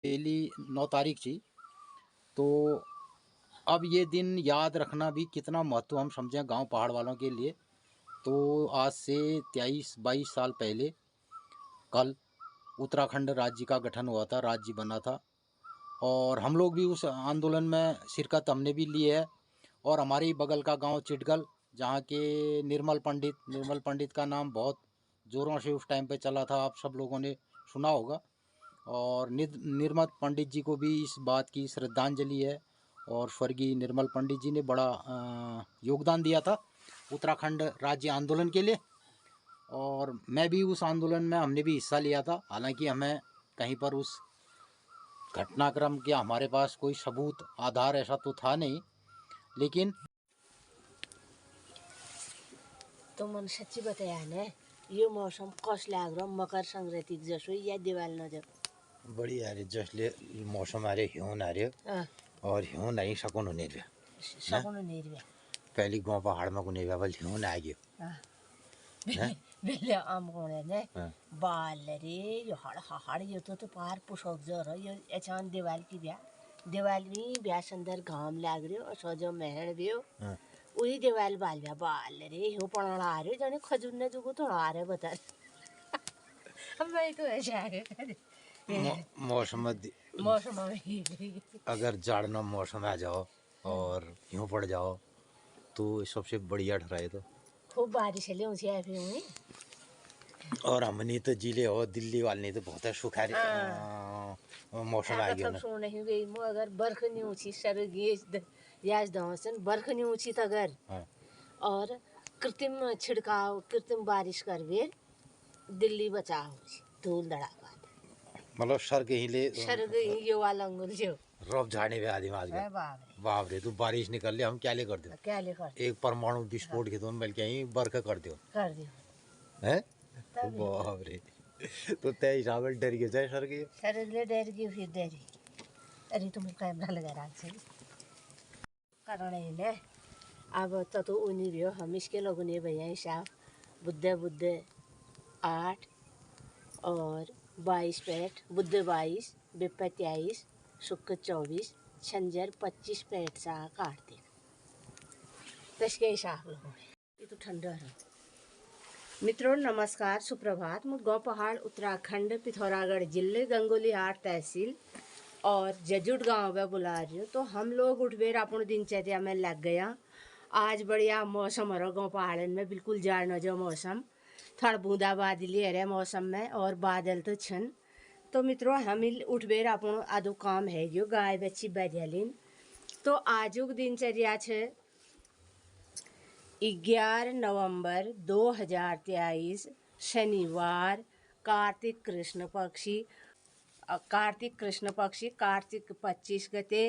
पहली 9 तारीख थी। तो अब ये दिन याद रखना भी कितना महत्व हम समझें गांव पहाड़ वालों के लिए। तो आज से 23-22 साल पहले कल उत्तराखंड राज्य का गठन हुआ था, राज्य बना था। और हम लोग भी उस आंदोलन में शिरकत हमने भी ली है। और हमारे ही बगल का गांव चिटगल, जहाँ के निर्मल पंडित का नाम बहुत ज़ोरों से उस टाइम पे चला था, आप सब लोगों ने सुना होगा। और निर्मल पंडित जी को भी इस बात की श्रद्धांजलि है। और स्वर्गीय निर्मल पंडित जी ने बड़ा योगदान दिया था उत्तराखंड राज्य आंदोलन के लिए। और मैं भी उस आंदोलन में हमने भी हिस्सा लिया था। हालांकि हमें कहीं पर उस घटनाक्रम के हमारे पास कोई सबूत आधार ऐसा तो था नहीं, लेकिन तुम सच्ची बताया ने यो मौसम कस लाग्रो मकर संक्रांति जसो या दिवाल नजर बड़ी आ रही जसले मौसम आ रहे हिउन आ रहे और हिउन नहीं सकून होने रहे सकून नहीं रहे पहली गांव पहाड़ में को नहीं बल हिउन आ गयो बेले आम कोने ने बाल रे यो हड़ यो तो पार पुसक जर यो एचान दिवाल की दिवाल में ब्याह अंदर घाम लाग रयो और सजो महण बियो उही दिवाल बाल रे यो पणा आ रयो जाने खजूर ने जुगो तो आ रहे बता मैं तो ऐसा है मौसम अगर जाड़ना मौसम आ जाओ और यूं पड़ जाओ तो सबसे बढ़िया ठहराए तो खूब बारिश है ले फिर और हमने तो जिले हो दिल्ली वाले ने तो बहुत सुखा मौसम आ गया ना नहीं गई मो अगर बर्फ नहीं ऊंची सर याज दौसन बर्फ नहीं ऊंची तो अगर और कृत्रिम छिड़काव कृत्रिम बारिश कर वे दिल्ली बचाओ धूल धड़ाका मतलब सर्ग ही ये वाला अंगुल जो रब झाड़ने पे आदमी आज बाप रे तू बारिश निकल ले हम क्या ले कर दो एक परमाणु विस्फोट के तो मिल के ही बर्फ कर दो हैं बाप रे तो तय हिसाब से डर गया जाए सर ले डर गई फिर डरी अरे तुम कैमरा लगा रहा से कारण है ने अब तो उन्हीं भी हम इसके लोगों ने भैया हिसाब बुद्ध 8 और 22 पेट बुद्ध 22 बिप्पा 23 शुक्र 24 छंजर 25 पेट सा काटते तस्के हिसाब लोगों ने ये तो ठंडा है। मित्रों नमस्कार सुप्रभात मुझ गाँव पहाड़ उत्तराखंड पिथौरागढ़ जिले गंगोली हाट तहसील और जजुट गांव में बुला रही हूँ। तो हम लोग उठबेर अपने दिनचर्या में लग गया। आज बढ़िया मौसम हो गाँव पहाड़ में बिल्कुल जाड़ जो मौसम थोड़ा बूंदा बादली है मौसम में और बादल तो छन। तो मित्रों हम उठबेर अपन आदो काम है जो गाय बच्ची बैठलिन। तो आजुक दिनचर्या छे 11 नवंबर 2023 शनिवार कार्तिक कृष्ण पक्षी कार्तिक 25 गते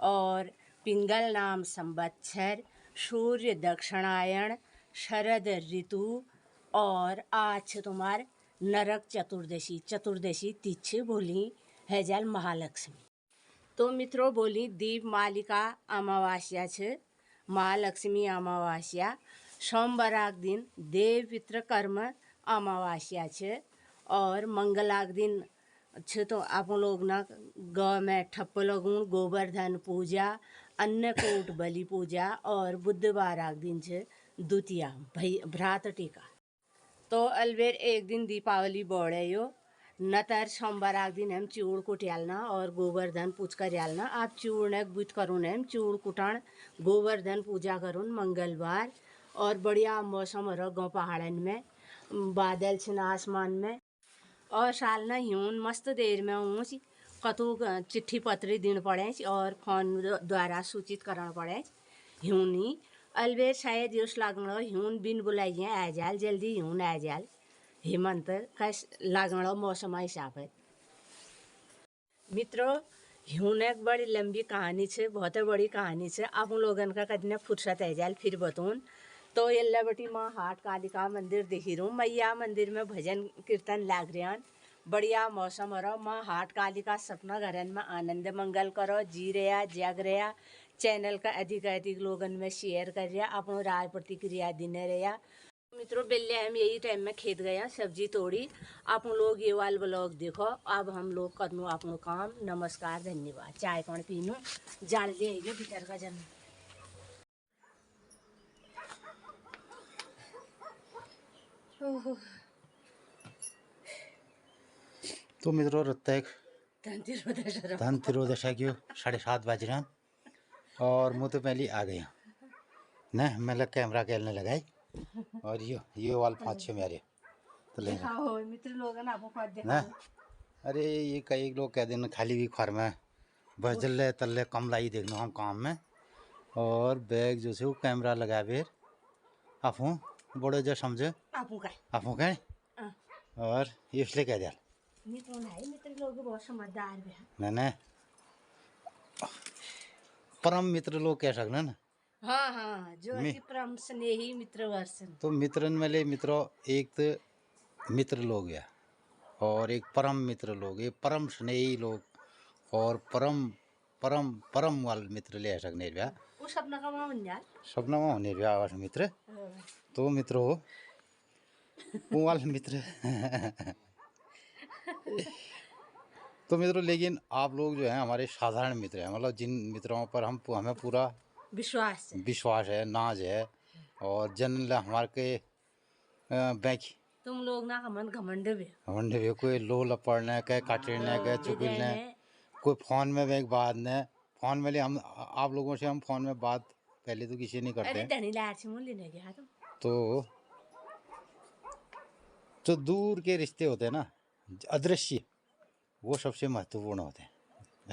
और पिंगल नाम संवत्सर सूर्य दक्षिणायण शरद ऋतु और आज तुम्हार नरक चतुर्दशी तिथि बोली है जल महालक्ष्मी। तो मित्रों बोली दीप मालिका अमावास्या छे महालक्ष्मी अमावास्या सोमवार दिन देव पितृ कर्म अमावास्या छे और मंगलाक दिन छे तो आप लोग ना गाँव में ठप्प लगून गोवर्धन पूजा अन्नकूट बलि पूजा और बुधवार दिन छे द्वितीया भ्रात टीका। तो अलवेर एक दिन दीपावली बोड़े यो नतर सोमवार दिन हम चूड़ कुटियालना और गोवर्धन पूज कर यालना आप चूड़ ने बुत करून हम चूड़ कुटान गोवर्धन पूजा करून मंगलवार और बढ़िया मौसम रहो गाँव पहाड़न में बादल छन आसमान में और साल ना ह्यून मस्त देर में ऊँच कतु चिट्ठी पत्री दिन पड़े और फोन द्वारा सूचित करना पड़े ह्यूनी अलबेर शायद योश लागण ह्यून बिन बुलाइए आ जाल जल्दी ह्यून आ जाल हेमंत कस लागण मौसम हिसाब है। मित्रों ह्यून एक बड़ी लंबी कहानी छे बहुत बड़ी कहानी छे आप लोगन का कदने फुर्सत है जाल फिर बतून। तो यल्ला बटी माँ हाट कालिका मंदिर देखी रू मैया मंदिर में भजन कीर्तन लाग रहा बढ़िया मौसम हो माँ हाट कालिका सपना घरन में आनंद मंगल करो जी रहा जग रहा चैनल का अधिक लोगन में शेयर कर रहा अपनो राय प्रतिक्रिया देने रहा। मित्रों बेले हम यही टाइम में खेत गए हैं, सब्जी तोड़ी। आप लोग ये वाल ब्लॉग देखो। अब हम लोग करनो अपनो काम। नमस्कार, धन्यवाद। चाय पानी पीनो, जाल ले आइए भीतर का जन। तो मित्रों रत्तक धनतेरस धनतेरस क्यों 7:30 बज रहे हैं और मुँह तो पहले आ गया ना। मैं लग कैमरा खेलने लगाई और ये वाल 5-6 मेरे तो ले मित्र लोग ना ना। अरे ये कई लोग कह देना खाली भी खर में बस जल्ले तल्ले कम लाई देखना हम काम में और बैग जो से वो कैमरा लगा फिर आप हूँ बड़े जो समझे आप हूँ कहें और ये इसलिए कह दिया मित्र लोग बहुत समझदार है ना परम मित्र लोग कह सकते ना। हाँ हाँ, जो अति परम स्नेही मित्र वर्षन। तो मित्रन में मित्रों एक तो मित्र लोग है और एक परम मित्र लोग, एक परम स्नेही लोग और परम परम परम वाल मित्र ले सकने भैया। वो सपना का सपना में होने भैया आवाज मित्र। तो मित्र हो वो वाल मित्र तो मित्रों लेकिन आप लोग जो हैं हमारे साधारण मित्र हैं, मतलब जिन मित्रों पर हमें पूरा विश्वास है, नाज है और जन हमारे के बैंक तुम लोग ना हमन घमंड भी कोई लो लपड़ने के काटने के चुगलने कोई फोन में बैंक बात ने फोन में ले हम आप लोगों से हम फोन में बात पहले तो किसी नहीं करते। तो दूर के रिश्ते होते हैं ना अदृश्य, वो सबसे महत्वपूर्ण होते हैं।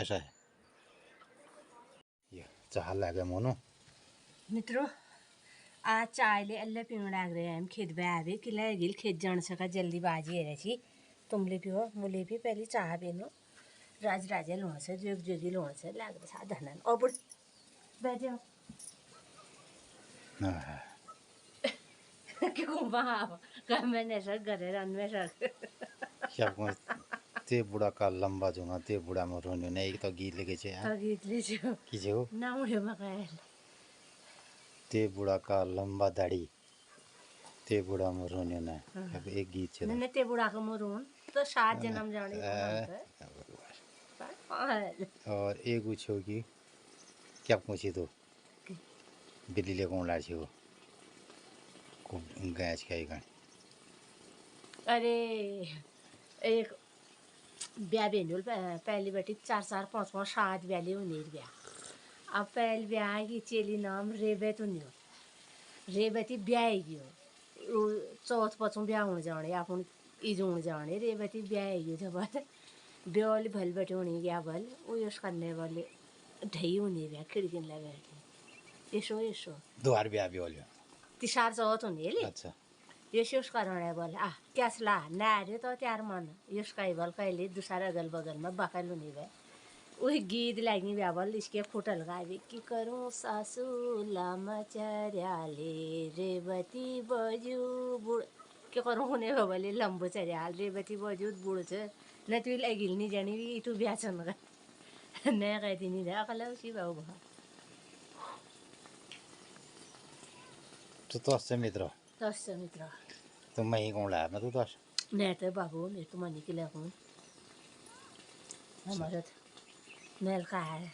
ऐसा है ये चाह लगे मोनो मित्रों। आज चाय ले अल्लाह पीने लग रहे हैं हम खेत में आवे कि गिल खेत जान सका जल्दीबाजी है रही। तुम ले पियो मुझे भी पहले चाह पीनो राज राजा लोन से जोग जोगी लोन से लग रहा था धनन और बुढ़ बैठ जाओ क्यों वहाँ कर मैंने सर घरे रन में सर क्या ते बुढ़ा का लंबा जोना ते बुढ़ा में रोने ने एक तो गीत लेके छे तो गीत ले जो कीजे हो ना मुझे मकान ते बुढ़ा का लंबा दाढ़ी ते बुढ़ा में रोने ने एक गीत चला मैंने ते बुढ़ा का मुरोन तो 7 जन्म जाने और एक पूछो कि क्या पूछी तो बिल्ली ले कौन लाची हो को गैस का ही अरे एक ब्याह बेंडुल पहली बेटी 4-4-5-5 7 ब्याले उन्हें ब्याह अब पहले ब्याह की चेली नाम रेबत उन्हें रेबती ब्याह गयो चौथ पचों ब्याह होने जाने अपन इजो होने जाने रेबती ब्याह गयो जब ब्याल भल बैठे होने गया बल वो यश करने वाले ढई होने ब्याह खिड़की लगे यशो यशो द्वार ब्याह भी बोलियो तिसार चौथ होने ले अच्छा यश कारण बोल क्यासला नारे तो त्यार मन यश कई बोल कैले दूसरा अगल बगल में बकल नहीं गए वही गीत लगी ब्या बोल इसके फुटल गावे कि करूँ सासू लामचर्याले रेवती बजू बुढ़ के करूँ होने बोले लंबो चर्याल रेवती बजू बुढ़ छ न तू लगिल नहीं जानी तू ब्या छन न कहती नहीं रहा कल उसी बाबू तो अच्छे मित्र मित्र तो मैं ही कौन लाया मैं तो दस नहीं तो बाबू मेरे तो मनी के लिए कौन हमारे मेल का है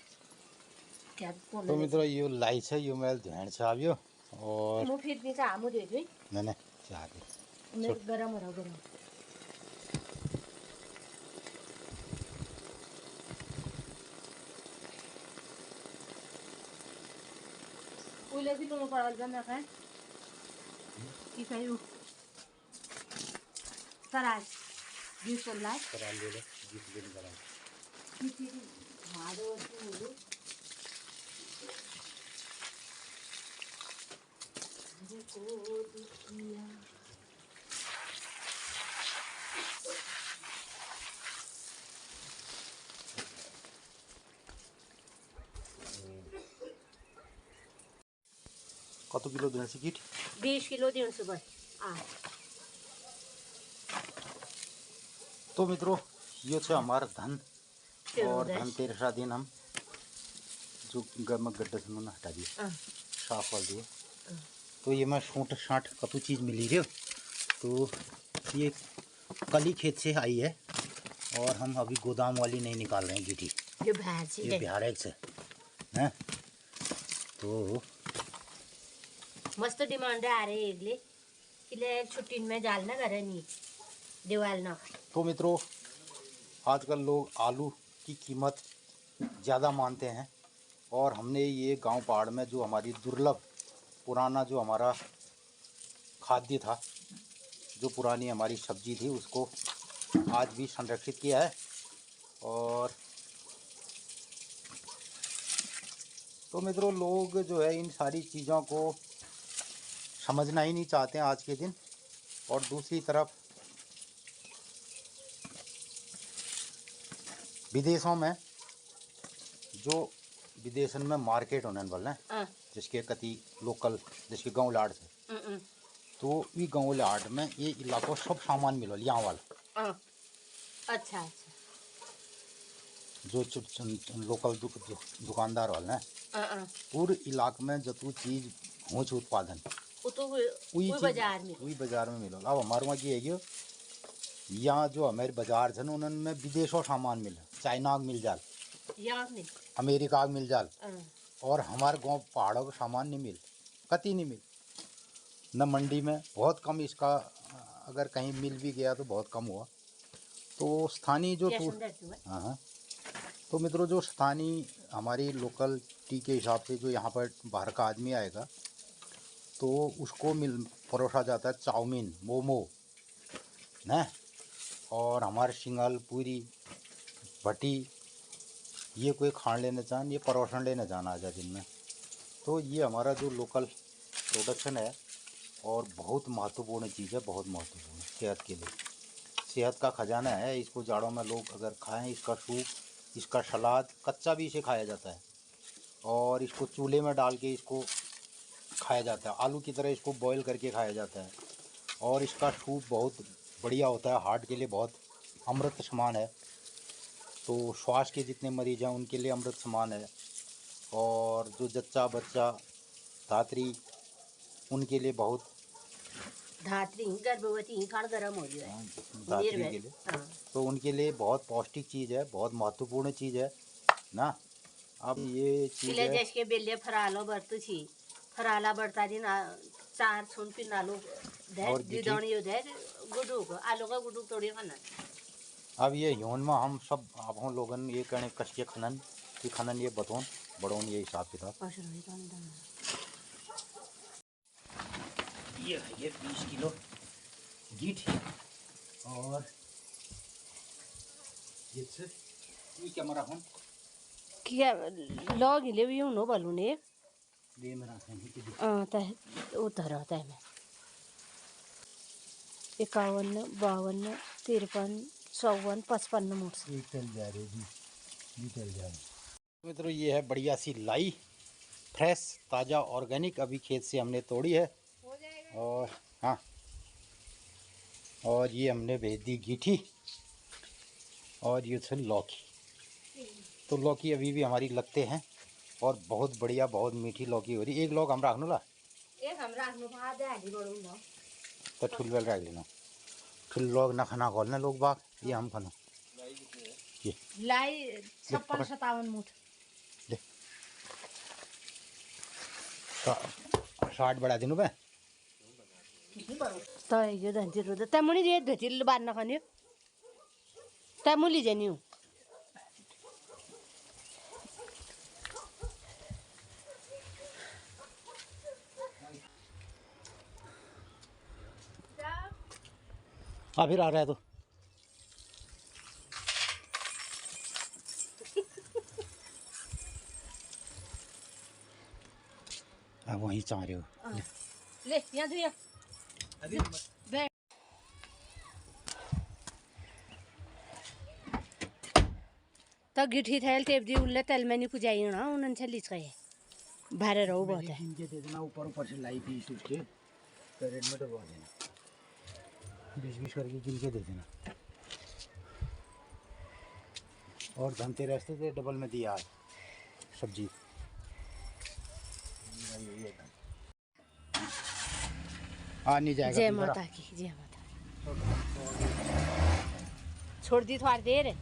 क्या तो मित्र यो लाई छ यो मेल ध्यान छ अब यो और मु फिर भी चाह मु दे दूँ नहीं चाह दे मेरे गरम हो रहा गरम उले भी तुम पढ़ाल बना है कि कहीं कराल बीस लाख कराल ले ले गीत ले कराल किसी भाड़ो से को दुखिया कत किलो देना सी किट 20 किलो दिन सुबह तो मित्रों ये छ हमारा धन और धनतेरस दिन हम जो गम गड्ढे से हटा दिए साफ कर दिए तो ये मैं सूट शाट कतु चीज़ मिली रही हो। तो ये कल ही खेत से आई है और हम अभी गोदाम वाली नहीं निकाल रहे हैं गिटी, ये बिहार से हैं। तो मस्त डिमांड आ रही है इगले इले छुट्टी में जालना करे नहीं दिवाल ना। तो मित्रों, आजकल लोग आलू की कीमत ज़्यादा मानते हैं और हमने ये गांव पहाड़ में जो हमारी दुर्लभ पुराना जो हमारा खाद्य था, जो पुरानी हमारी सब्जी थी, उसको आज भी संरक्षित किया है। और तो मित्रों, लोग जो है इन सारी चीज़ों को समझना ही नहीं चाहते हैं आज के दिन। और दूसरी तरफ विदेशों में जो विदेशन में मार्केट होने वाले हैं, जिसके कति लोकल जिसके गाँव लाड़ से, तो ये गाँव लाड़ में ये इलाकों सब सामान मिलो यहाँ वाला। अच्छा अच्छा। जो लोकल दुकानदार वाले हैं पूरे इलाके में जतू चीज होच उत्पादन वही बाजार में मिलो। अब हमारे वहाँ की है यहाँ जो हमारे बाजार है उनमें विदेशों सामान मिले, चाइना मिल जाल, अमेरिका मिल जाल, और हमारे गांव पहाड़ों का सामान नहीं मिल, कति नहीं मिल। न मंडी में बहुत कम इसका, अगर कहीं मिल भी गया तो बहुत कम हुआ। तो स्थानीय जो हाँ, तो मित्रों, जो स्थानीय हमारी लोकल टी के हिसाब से जो यहाँ पर बाहर का आदमी आएगा तो उसको परोसा जाता है चाउमीन, मोमो न, और हमारे सिंगल पूरी भट्टी, ये कोई खान लेना चाहन, ये परोसन लेना जाना आज दिन में। तो ये हमारा जो लोकल प्रोडक्शन है और बहुत महत्वपूर्ण चीज़ है, बहुत महत्वपूर्ण सेहत के लिए, सेहत का खजाना है। इसको जाड़ों में लोग अगर खाएं, इसका सूप, इसका सलाद, कच्चा भी इसे खाया जाता है और इसको चूल्हे में डाल के इसको खाया जाता है, आलू की तरह इसको बॉईल करके खाया जाता है। और इसका सूप बहुत बढ़िया होता है, हार्ट के लिए बहुत अमृत समान है। तो श्वास के जितने मरीज हैं उनके लिए अमृत समान है। और जो जच्चा बच्चा धात्री, उनके लिए बहुत, धात्री गर्भवती खाड़ गरम हो गया है धात्री के लिए, तो उनके लिए बहुत पौष्टिक चीज़ है, बहुत महत्वपूर्ण चीज़ है ना। अब ये चीज़ है जैसे बेले फरालो बरतु छी, फराला बरता दिन चार छुन पिन आलू और दिदौनी उधर गुडू आलू का गुडू तोड़ी खाना। अब ये ह्योन में हम सब आप हम लोगन ये कहने कष्ट खनन की खनन ये बतौन बड़ोन ये हिसाब किताब। ये 20 किलो गीठ और ये क्या मरा हम क्या लॉग ले भी नो बालू ने ये मेरा तह उतर आता है मैं 51 52 53 54 55 मूठ से चल जा रही जी, चल जा रही। मित्रों, ये है बढ़िया सी लाई, फ्रेश ताज़ा ऑर्गेनिक, अभी खेत से हमने तोड़ी है। और हाँ, और ये हमने भेज दी गीठी, और ये थे लौकी। तो लौकी अभी भी हमारी लगते हैं और बहुत बढ़िया, बहुत मीठी लौकी हो रही। एक लौक हम रख लो ला, एक हम रख लो भात है आधी बड़ू ना, तो ठुल वेल रख लेना, ठुल लोग ना खाना खोलना लोग बाग, ये हम खाना ये लाई 56-57 मूठ दे 60 बढ़ा दिनु बे तो ये धंती रोद तमुनी रे धतील बार ना खाने तमुली जनियो फिर आ रहा है तो अब वहीं चाह रहे हो ले यहाँ धुया तो गिठी थैल टेप दी उल्ले तेल में नहीं कुछ ना उन्हें चलीच गए भारे रहो बहुत है इनके दे देना ऊपर ऊपर से लाई पीस उठ के कैरेट में डलवा देना, 20-20 करके गिन के दे देना। और धनतेरस से डबल में दिया आज सब्जी। आ नहीं जाएगा जय तो जरा। माता की, जय माता की। छोड़ दी थोड़ी देर।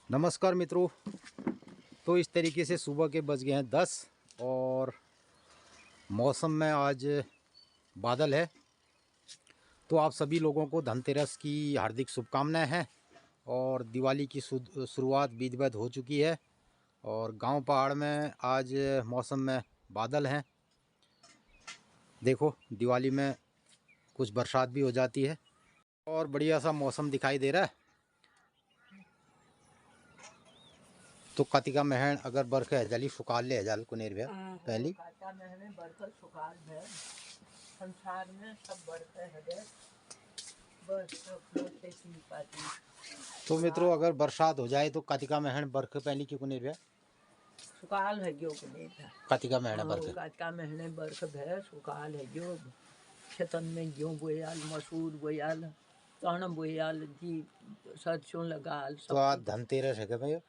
नमस्कार मित्रों, तो इस तरीके से सुबह के बज गए हैं 10 और मौसम में आज बादल है। तो आप सभी लोगों को धनतेरस की हार्दिक शुभकामनाएं हैं और दिवाली की शुरुआत विधिवत हो चुकी है। और गांव पहाड़ में आज मौसम में बादल हैं। देखो दिवाली में कुछ बरसात भी हो जाती है और बढ़िया सा मौसम दिखाई दे रहा है। तो कतिका महन अगर बरख है जली सुकाल ले जाल कुनेर भैया पहली संसार में सब बढ़ते हैं बस। तो मित्रों अगर बरसात हो जाए तो कतिका महन बरख पहली क्यों कुनेर भैया सुकाल है जो कुनेर कतिका महन बरख का महीने बरख है सुकाल है जो खेतन में गेहूँ बोयाल मसूर बोयाल तण बोयाल जी सरसों लगाल तो आज धनतेरस है क्या भैया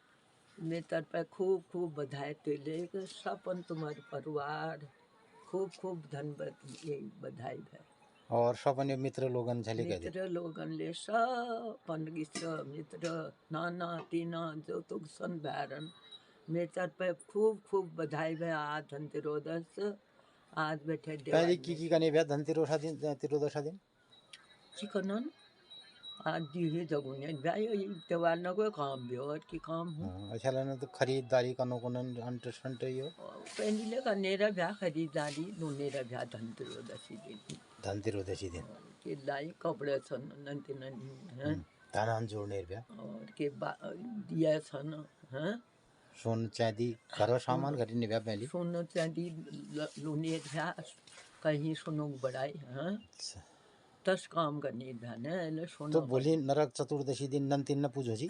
मैं तर पे खूब खूब बधाई तेले सपन तुम्हारे परिवार खूब खूब धन बधाई है और सब अन्य मित्र लोगन चले गए मित्र लोगन ले सपन मित्र नाना तीना जो तुक सन भैरन मैं तर पे खूब खूब बधाई है। आज धनतेरस आज बैठे पहले की कने भैया धनतेरसा दिन चिकनन आज दिहे जगुने भाई त्योहार न कोई काम भी और की काम हो अच्छा लेना तो खरीदारी कनो कोनन अंटरस्टंट यो पहले का नेरा ब्याह खरीदारी नो नेरा ब्याह धनतेरस दिन के लाई कपड़े सन नंती नंती हैं तानान जोड़ने भैया और के दिया सन हैं सोन चांदी करो सामान खरीदने भैया पहले सोन चांदी लूने ब्याह कहीं सुनो बड़ाई हैं तस काम करने भ्याने सोना तो बोली नरक चतुर्दशी दिन नंतिन न पूजो जी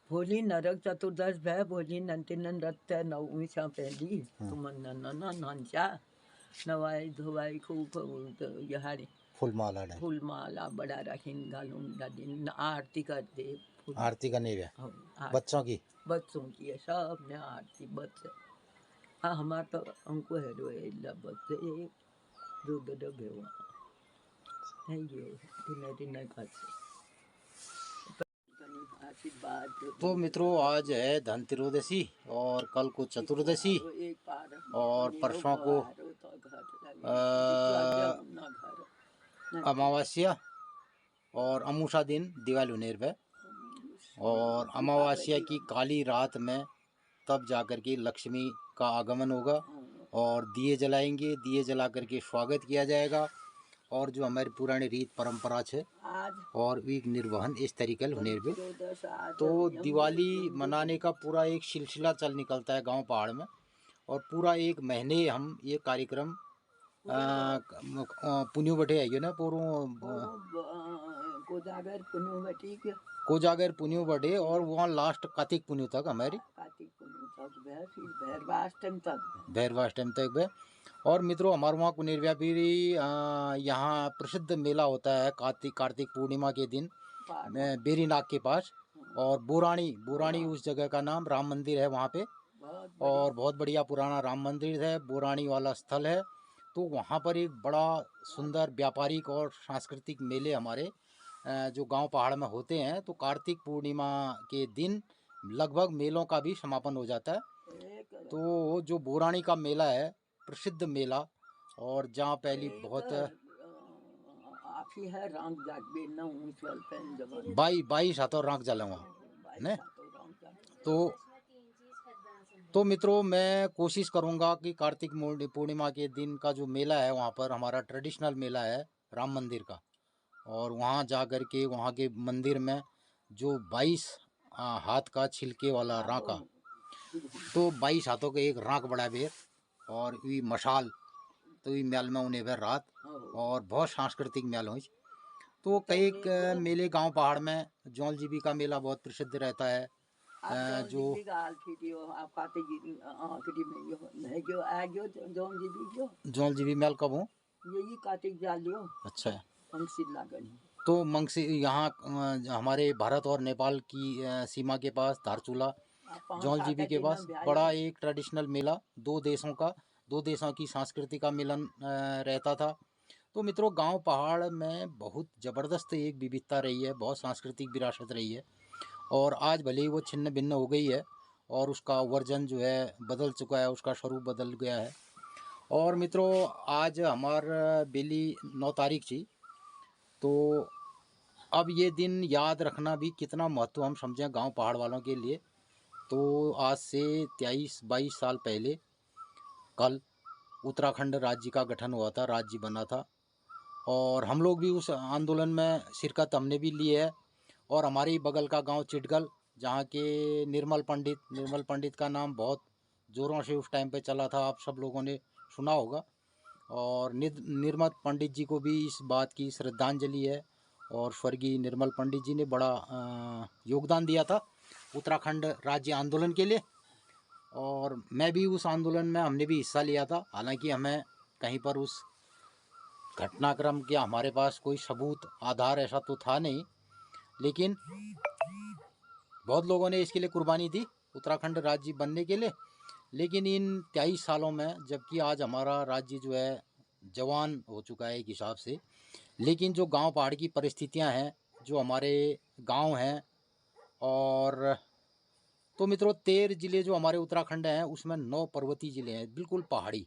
भोली नरक चतुर्दश भय भोली नंतिन रत्य नवमीशा पहली तुम नानचा नवाई धोवाई खूब यहारी फूल माला बड़ा रखीन गालूं दिन आरती करते आरती करने भैया बच्चों की है सब ने आरती बच्चे हाँ हमारा तो हमको है रोए बच्चे दूध भेवा तो मित्रों आज है धनतेरसी और कल को चतुर्दशी और परसों को अमावस्या और अमावस्या दिन दिवाली उनेर पे और अमावस्या की काली रात में तब जाकर के लक्ष्मी का आगमन होगा और दिए जलाएंगे। दिए जला करके स्वागत किया जाएगा और जो हमारी पुरानी रीत परंपरा है और वीक निर्वहन इस तरीके होने भी तो दिवाली मनाने का पूरा एक सिलसिला चल निकलता है गांव पहाड़ में और पूरा एक महीने हम ये कार्यक्रम पुन्यू बटे है ना पूरा कोजागर पुन्यू बटे और वहाँ लास्ट कार्तिक पुन्यू तक हमारी भैरवाष्टमी तक और मित्रों हमारे वहाँ कुनेरव्या भी यहाँ प्रसिद्ध मेला होता है कार्तिक पूर्णिमा के दिन बेरीनाग के पास और बोरानी उस जगह का नाम राम मंदिर है वहाँ पे और बहुत बढ़िया पुराना राम मंदिर है। बोरानी वाला स्थल है तो वहाँ पर एक बड़ा सुंदर व्यापारिक और सांस्कृतिक मेले हमारे जो गांव पहाड़ में होते हैं। तो कार्तिक पूर्णिमा के दिन लगभग मेलों का भी समापन हो जाता है। तो जो बोरानी का मेला है प्रसिद्ध मेला और जहाँ पहली बहुत बाईस हाथों राख जलूँगा ने तो मित्रों मैं कोशिश करूँगा कि कार्तिक पूर्णिमा के दिन का जो मेला है वहाँ पर हमारा ट्रेडिशनल मेला है राम मंदिर का और वहाँ जा कर के वहाँ के मंदिर में जो 22 हाथ का छिलके वाला राका तो 22 हाथों का एक राख बड़ा बेर और ये मशाल तो ये मेल में उन्हें बेर रात और बहुत सांस्कृतिक मेल हुई। तो कई मेले गांव पहाड़ में जौल जीबी का मेला बहुत प्रसिद्ध रहता है जो जौल जीबी मेल कब हो यही कार्तिक जालियो अच्छा मंगसिर तो मंगसिर यहाँ हमारे भारत और नेपाल की सीमा के पास धारचूला जौल जीबी के पास बड़ा एक ट्रेडिशनल मेला, दो देशों की संस्कृति का मिलन रहता था। तो मित्रों, गांव पहाड़ में बहुत ज़बरदस्त एक विविधता रही है, बहुत सांस्कृतिक विरासत रही है, और आज भले ही वो छिन्न भिन्न हो गई है और उसका वर्जन जो है बदल चुका है, उसका स्वरूप बदल गया है। और मित्रों, आज हमार बेली 9 तारीख थी, तो अब ये दिन याद रखना भी कितना महत्व हम समझें गांव पहाड़ वालों के लिए। तो आज से 23-22 साल पहले कल उत्तराखंड राज्य का गठन हुआ था, राज्य बना था, और हम लोग भी उस आंदोलन में शिरकत हमने भी ली है। और हमारे ही बगल का गांव चिटगल, जहां के निर्मल पंडित का नाम बहुत ज़ोरों से उस टाइम पे चला था, आप सब लोगों ने सुना होगा। और निर्मल पंडित जी को भी इस बात की श्रद्धांजलि है, और स्वर्गीय निर्मल पंडित जी ने बड़ा योगदान दिया था उत्तराखंड राज्य आंदोलन के लिए। और मैं भी उस आंदोलन में हमने भी हिस्सा लिया था। हालांकि हमें कहीं पर उस घटनाक्रम के हमारे पास कोई सबूत आधार ऐसा तो था नहीं, लेकिन बहुत लोगों ने इसके लिए कुर्बानी दी उत्तराखंड राज्य बनने के लिए। लेकिन इन 23 सालों में, जबकि आज हमारा राज्य जो है जवान हो चुका है एक हिसाब से, लेकिन जो गांव पहाड़ की परिस्थितियां हैं, जो हमारे गांव हैं, और तो मित्रों 13 ज़िले जो हमारे उत्तराखंड हैं उसमें 9 पर्वतीय ज़िले हैं, बिल्कुल पहाड़ी,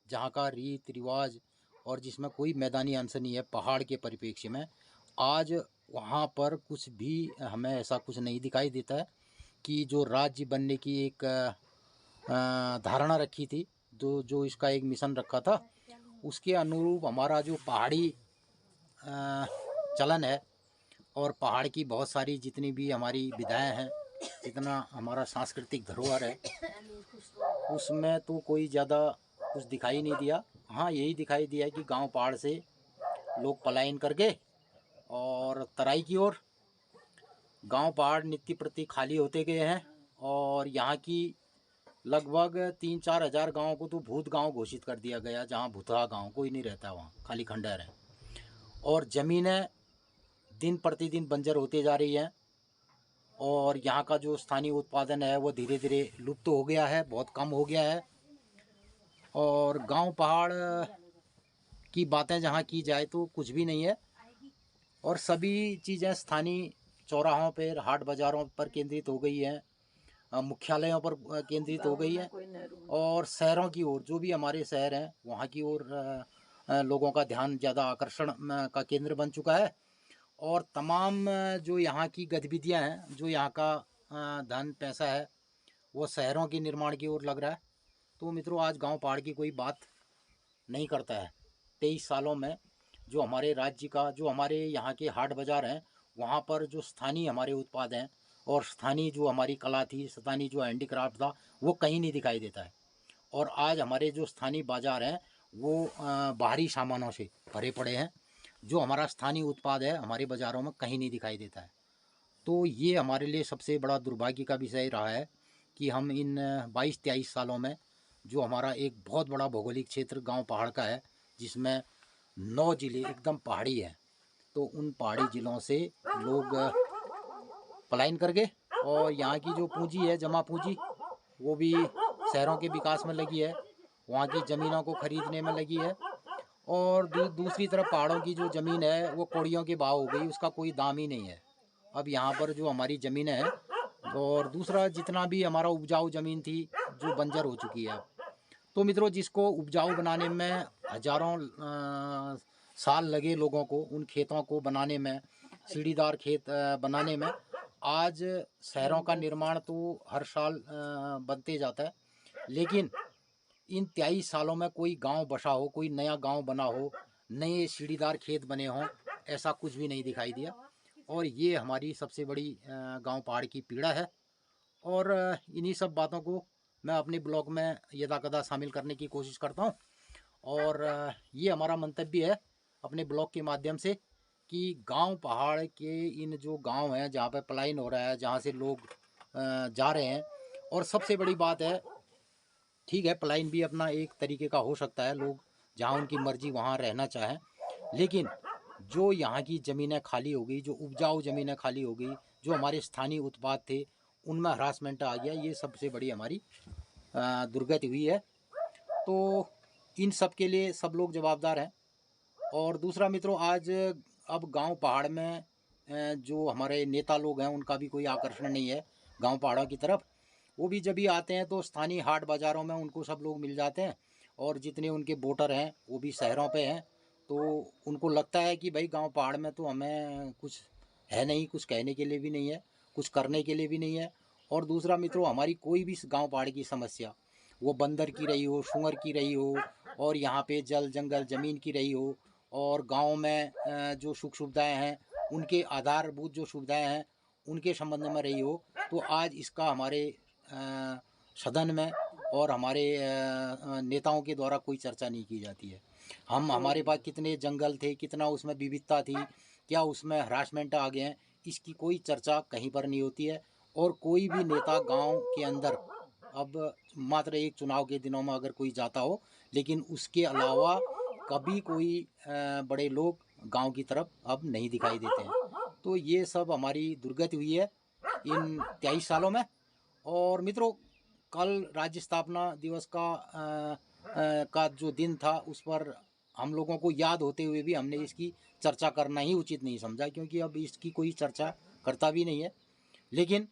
जहां का रीत रिवाज और जिसमें कोई मैदानी अंश नहीं है, पहाड़ के परिप्रेक्ष्य में। आज वहां पर कुछ भी हमें ऐसा कुछ नहीं दिखाई देता है कि जो राज्य बनने की एक धारणा रखी थी, जो इसका एक मिशन रखा था, उसके अनुरूप हमारा जो पहाड़ी चलन है और पहाड़ की बहुत सारी जितनी भी हमारी विधाएं हैं, जितना हमारा सांस्कृतिक धरोहर है, उसमें तो कोई ज़्यादा कुछ दिखाई नहीं दिया। हाँ, यही दिखाई दिया कि गांव पहाड़ से लोग पलायन कर गए और तराई की ओर। गांव पहाड़ नित्य प्रति खाली होते गए हैं, और यहाँ की लगभग 3-4 हज़ार गाँव को तो भूत गांव घोषित कर दिया गया, जहाँ भूतहा गांव कोई नहीं रहता, वहाँ खाली खंडहर है। और ज़मीनें दिन प्रतिदिन बंजर होते जा रही हैं, और यहाँ का जो स्थानीय उत्पादन है वो धीरे धीरे लुप्त हो गया है, बहुत कम हो गया है। और गांव पहाड़ की बातें जहाँ की जाए तो कुछ भी नहीं है, और सभी चीज़ें स्थानीय चौराहों पर, हाट बाज़ारों पर केंद्रित हो गई हैं, मुख्यालयों पर केंद्रित हो गई है, और शहरों की ओर, जो भी हमारे शहर हैं वहाँ की ओर लोगों का ध्यान ज़्यादा आकर्षण का केंद्र बन चुका है। और तमाम जो यहाँ की गतिविधियाँ हैं, जो यहाँ का धन पैसा है, वो शहरों के निर्माण की ओर लग रहा है। तो मित्रों, आज गांव पहाड़ की कोई बात नहीं करता है। 23 सालों में जो हमारे राज्य का, जो हमारे यहाँ के हाट बाज़ार हैं, वहाँ पर जो स्थानीय हमारे उत्पाद हैं और स्थानीय जो हमारी कला थी, स्थानीय जो हैंडीक्राफ्ट था, वो कहीं नहीं दिखाई देता है। और आज हमारे जो स्थानीय बाज़ार हैं वो बाहरी सामानों से भरे पड़े हैं। जो हमारा स्थानीय उत्पाद है हमारे बाज़ारों में कहीं नहीं दिखाई देता है। तो ये हमारे लिए सबसे बड़ा दुर्भाग्य का विषय रहा है कि हम इन 22-23 सालों में, जो हमारा एक बहुत बड़ा भौगोलिक क्षेत्र गांव पहाड़ का है, जिसमें 9 ज़िले एकदम पहाड़ी हैं, तो उन पहाड़ी ज़िलों से लोग पलायन कर गए, और यहाँ की जो पूंजी है, जमा पूंजी, वो भी शहरों के विकास में लगी है, वहाँ की ज़मीनों को खरीदने में लगी है। और दूसरी तरफ पहाड़ों की जो ज़मीन है वो कौड़ियों के भाव हो गई, उसका कोई दाम ही नहीं है। अब यहाँ पर जो हमारी ज़मीन है, और दूसरा जितना भी हमारा उपजाऊ ज़मीन थी जो बंजर हो चुकी है। तो मित्रों, जिसको उपजाऊ बनाने में हज़ारों साल लगे लोगों को, उन खेतों को बनाने में, सीढ़ीदार खेत बनाने में, आज शहरों का निर्माण तो हर साल बनते जाता है, लेकिन इन 23 सालों में कोई गांव बसा हो, कोई नया गांव बना हो, नए सीढ़ीदार खेत बने हों, ऐसा कुछ भी नहीं दिखाई दिया। और ये हमारी सबसे बड़ी गांव पहाड़ की पीड़ा है। और इन्हीं सब बातों को मैं अपने ब्लॉग में यदाकदा शामिल करने की कोशिश करता हूं। और ये हमारा मंतव्य है अपने ब्लॉग के माध्यम से कि गांव पहाड़ के इन जो गांव हैं जहाँ पर पलायन हो रहा है, जहाँ से लोग जा रहे हैं, और सबसे बड़ी बात है, ठीक है पलायन भी अपना एक तरीके का हो सकता है, लोग जहाँ उनकी मर्जी वहाँ रहना चाहें, लेकिन जो यहाँ की ज़मीनें खाली हो गई, जो उपजाऊ ज़मीनें खाली हो गई, जो हमारे स्थानीय उत्पाद थे उनमें हरासमेंट आ गया। ये सबसे बड़ी हमारी दुर्गति हुई है। तो इन सब के लिए सब लोग जवाबदार हैं। और दूसरा मित्रों, आज अब गांव पहाड़ में जो हमारे नेता लोग हैं उनका भी कोई आकर्षण नहीं है गांव पहाड़ों की तरफ। वो भी जब भी आते हैं तो स्थानीय हाट बाज़ारों में उनको सब लोग मिल जाते हैं, और जितने उनके वोटर हैं वो भी शहरों पे हैं। तो उनको लगता है कि भाई गांव पहाड़ में तो हमें कुछ है नहीं, कुछ कहने के लिए भी नहीं है, कुछ करने के लिए भी नहीं है। और दूसरा मित्रों, हमारी कोई भी गांव पहाड़ की समस्या, वो बंदर की रही हो, सुअर की रही हो, और यहाँ पे जल जंगल ज़मीन की रही हो, और गांव में जो सुख सुविधाएँ हैं उनके आधारभूत जो सुविधाएँ हैं उनके संबंध में रही हो, तो आज इसका हमारे सदन में और हमारे नेताओं के द्वारा कोई चर्चा नहीं की जाती है। हमारे पास कितने जंगल थे, कितना उसमें विविधता थी, क्या उसमें हरासमेंट आ गए हैं, इसकी कोई चर्चा कहीं पर नहीं होती है। और कोई भी नेता गांव के अंदर अब मात्र एक चुनाव के दिनों में अगर कोई जाता हो, लेकिन उसके अलावा कभी कोई बड़े लोग गांव की तरफ अब नहीं दिखाई देते हैं। तो ये सब हमारी दुर्गति हुई है इन 23 सालों में। और मित्रों, कल राज्य स्थापना दिवस का जो दिन था उस पर हम लोगों को याद होते हुए भी हमने इसकी चर्चा करना ही उचित नहीं समझा, क्योंकि अब इसकी कोई चर्चा करता भी नहीं है। लेकिन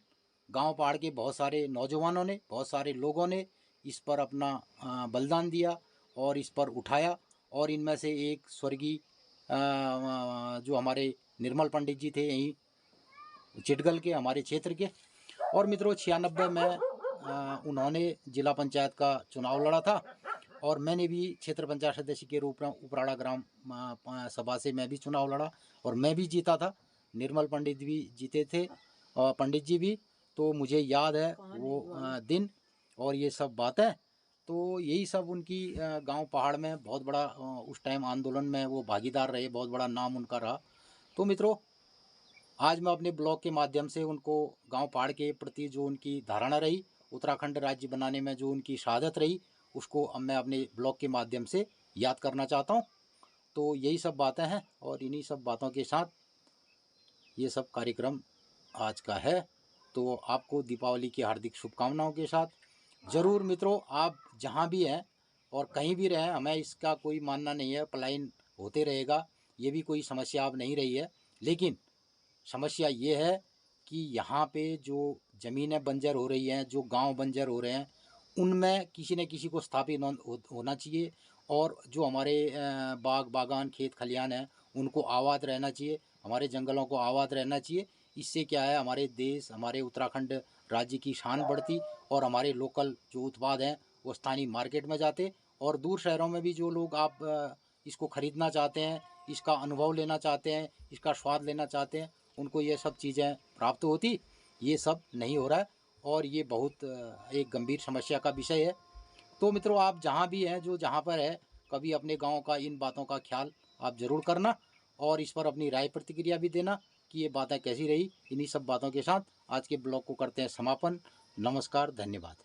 गांव पहाड़ के बहुत सारे नौजवानों ने, बहुत सारे लोगों ने इस पर अपना बलिदान दिया और इस पर उठाया। और इनमें से एक स्वर्गीय जो हमारे निर्मल पंडित जी थे, यहीं चिटगल के हमारे क्षेत्र के। और मित्रों, 96 में उन्होंने जिला पंचायत का चुनाव लड़ा था, और मैंने भी क्षेत्र पंचायत सदस्य के रूप में उपराड़ा ग्राम सभा से मैं भी चुनाव लड़ा और मैं भी जीता था। निर्मल पंडित भी जीते थे और पंडित जी भी। तो मुझे याद है वो दिन और ये सब बातें। तो यही सब उनकी गांव पहाड़ में बहुत बड़ा उस टाइम आंदोलन में वो भागीदार रहे, बहुत बड़ा नाम उनका रहा। तो मित्रों, आज मैं अपने ब्लॉग के माध्यम से उनको गांव पहाड़ के प्रति जो उनकी धारणा रही, उत्तराखंड राज्य बनाने में जो उनकी शहादत रही, उसको अब मैं अपने ब्लॉग के माध्यम से याद करना चाहता हूं। तो यही सब बातें हैं, और इन्हीं सब बातों के साथ ये सब कार्यक्रम आज का है। तो आपको दीपावली की हार्दिक शुभकामनाओं के साथ, ज़रूर मित्रों, आप जहां भी हैं और कहीं भी रहें, हमें इसका कोई मानना नहीं है, पलायन होते रहेगा, ये भी कोई समस्या अब नहीं रही है। लेकिन समस्या ये है कि यहाँ पे जो ज़मीनें बंजर हो रही हैं, जो गांव बंजर हो रहे हैं, उनमें किसी न किसी को स्थापित होना चाहिए। और जो हमारे बाग बागान खेत खलियान हैं उनको आबाद रहना चाहिए, हमारे जंगलों को आबाद रहना चाहिए। इससे क्या है, हमारे देश, हमारे उत्तराखंड राज्य की शान बढ़ती, और हमारे लोकल जो उत्पाद हैं वो स्थानीय मार्केट में जाते, और दूर शहरों में भी जो लोग आप इसको ख़रीदना चाहते हैं, इसका अनुभव लेना चाहते हैं, इसका स्वाद लेना चाहते हैं, उनको ये सब चीज़ें प्राप्त होती। ये सब नहीं हो रहा है, और ये बहुत एक गंभीर समस्या का विषय है। तो मित्रों, आप जहाँ भी हैं, जो जहाँ पर है, कभी अपने गांव का इन बातों का ख्याल आप ज़रूर करना, और इस पर अपनी राय प्रतिक्रिया भी देना कि ये बातें कैसी रही। इन्हीं सब बातों के साथ आज के ब्लॉग को करते हैं समापन। नमस्कार, धन्यवाद।